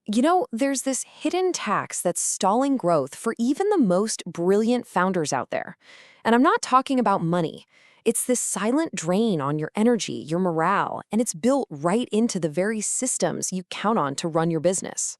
There's this hidden tax that's stalling growth for even the most brilliant founders out there. And I'm not talking about money. It's this silent drain on your energy, your morale, and it's built right into the very systems you count on to run your business.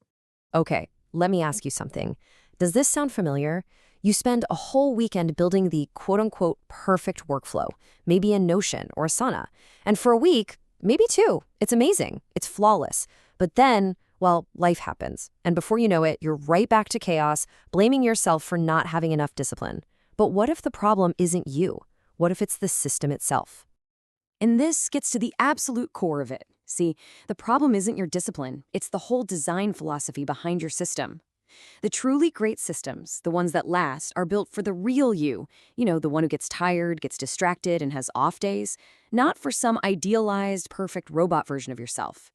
Okay, let me ask you something. Does this sound familiar? You spend a whole weekend building the quote-unquote perfect workflow, maybe in Notion or Asana. And for a week, maybe two, it's amazing, it's flawless. But then, well, life happens. And before you know it, you're right back to chaos, blaming yourself for not having enough discipline. But what if the problem isn't you? What if it's the system itself? And this gets to the absolute core of it. See, the problem isn't your discipline, it's the whole design philosophy behind your system. The truly great systems, the ones that last, are built for the real you. The one who gets tired, gets distracted, and has off days. Not for some idealized, perfect robot version of yourself.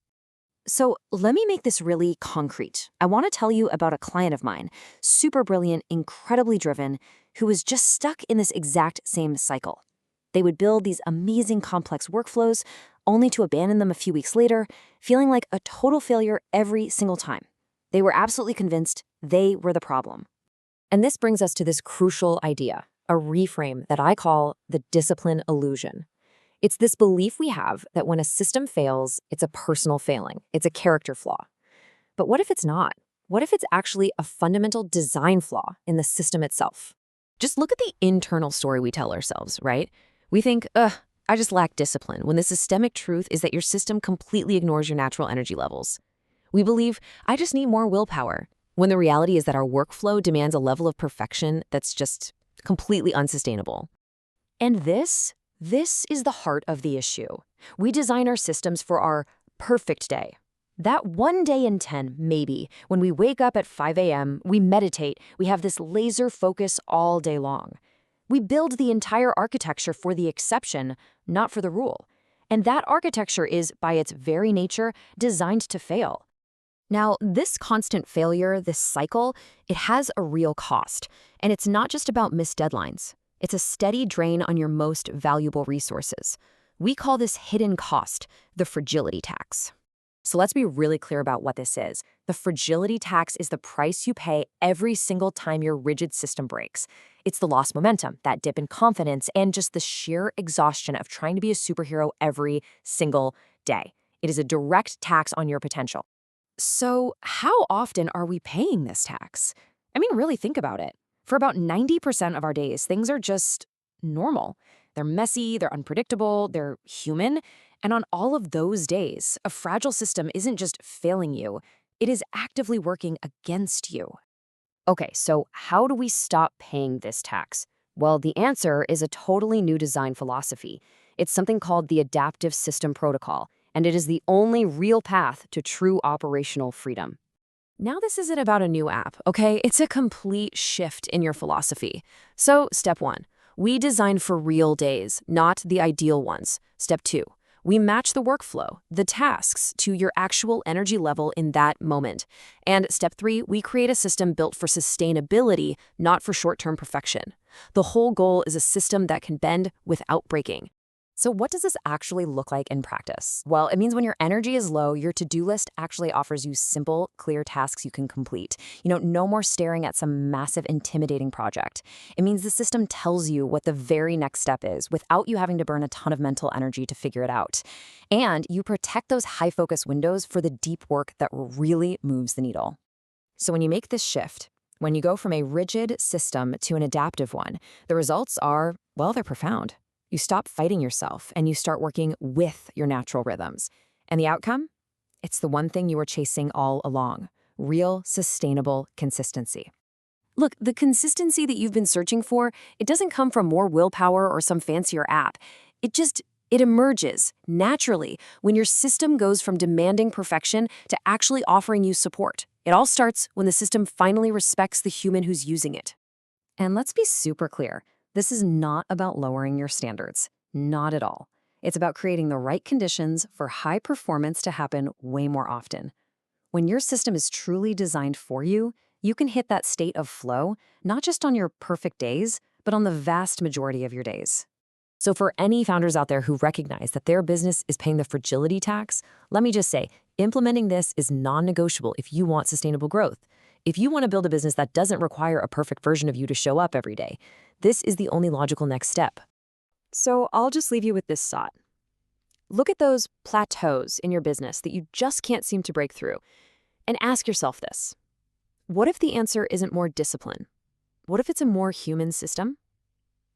So let me make this really concrete. I want to tell you about a client of mine, super brilliant, incredibly driven, who was just stuck in this exact same cycle. They would build these amazing complex workflows, only to abandon them a few weeks later, feeling like a total failure every single time. They were absolutely convinced they were the problem. And this brings us to this crucial idea, a reframe that I call the discipline illusion. It's this belief we have that when a system fails, it's a personal failing, it's a character flaw. But what if it's not? What if it's actually a fundamental design flaw in the system itself? Just look at the internal story we tell ourselves, right? We think, I just lack discipline, when the systemic truth is that your system completely ignores your natural energy levels. We believe, I just need more willpower, when the reality is that our workflow demands a level of perfection that's just completely unsustainable. And this is the heart of the issue. We design our systems for our perfect day. That one day in 10, maybe, when we wake up at 5 a.m., we meditate, we have this laser focus all day long. We build the entire architecture for the exception, not for the rule. And that architecture is, by its very nature, designed to fail. Now, this constant failure, this cycle, it has a real cost. And it's not just about missed deadlines. It's a steady drain on your most valuable resources. We call this hidden cost the fragility tax. So let's be really clear about what this is. The fragility tax is the price you pay every single time your rigid system breaks. It's the lost momentum, that dip in confidence, and just the sheer exhaustion of trying to be a superhero every single day. It is a direct tax on your potential. So how often are we paying this tax? I mean, really think about it. For about 90% of our days, things are just normal. They're messy, they're unpredictable, they're human. And on all of those days, a fragile system isn't just failing you, it is actively working against you. Okay, so how do we stop paying this tax? Well, the answer is a totally new design philosophy. It's something called the Adaptive System Protocol, and it is the only real path to true operational freedom. Now, this isn't about a new app, okay? It's a complete shift in your philosophy. So, step 1, we design for real days, not the ideal ones. Step 2, we match the workflow, the tasks, to your actual energy level in that moment. And step 3, we create a system built for sustainability, not for short-term perfection. The whole goal is a system that can bend without breaking. So what does this actually look like in practice? Well, it means when your energy is low, your to-do list actually offers you simple, clear tasks you can complete. No more staring at some massive, intimidating project. It means the system tells you what the very next step is without you having to burn a ton of mental energy to figure it out. And you protect those high-focus windows for the deep work that really moves the needle. So when you make this shift, when you go from a rigid system to an adaptive one, the results are, well, they're profound. You stop fighting yourself and you start working with your natural rhythms. And the outcome? It's the one thing you were chasing all along: real, sustainable consistency. Look, the consistency that you've been searching for, it doesn't come from more willpower or some fancier app. It emerges naturally when your system goes from demanding perfection to actually offering you support. It all starts when the system finally respects the human who's using it. And let's be super clear. This is not about lowering your standards. Not at all. It's about creating the right conditions for high performance to happen way more often. When your system is truly designed for you, you can hit that state of flow, not just on your perfect days, but on the vast majority of your days. So for any founders out there who recognize that their business is paying the fragility tax, let me just say, Implementing this is non-negotiable if you want sustainable growth. If you want to build a business that doesn't require a perfect version of you to show up every day, this is the only logical next step. So I'll just leave you with this thought. Look at those plateaus in your business that you just can't seem to break through, and ask yourself this. What if the answer isn't more discipline? What if it's a more human system?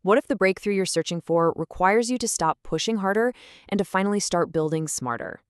What if the breakthrough you're searching for requires you to stop pushing harder and to finally start building smarter?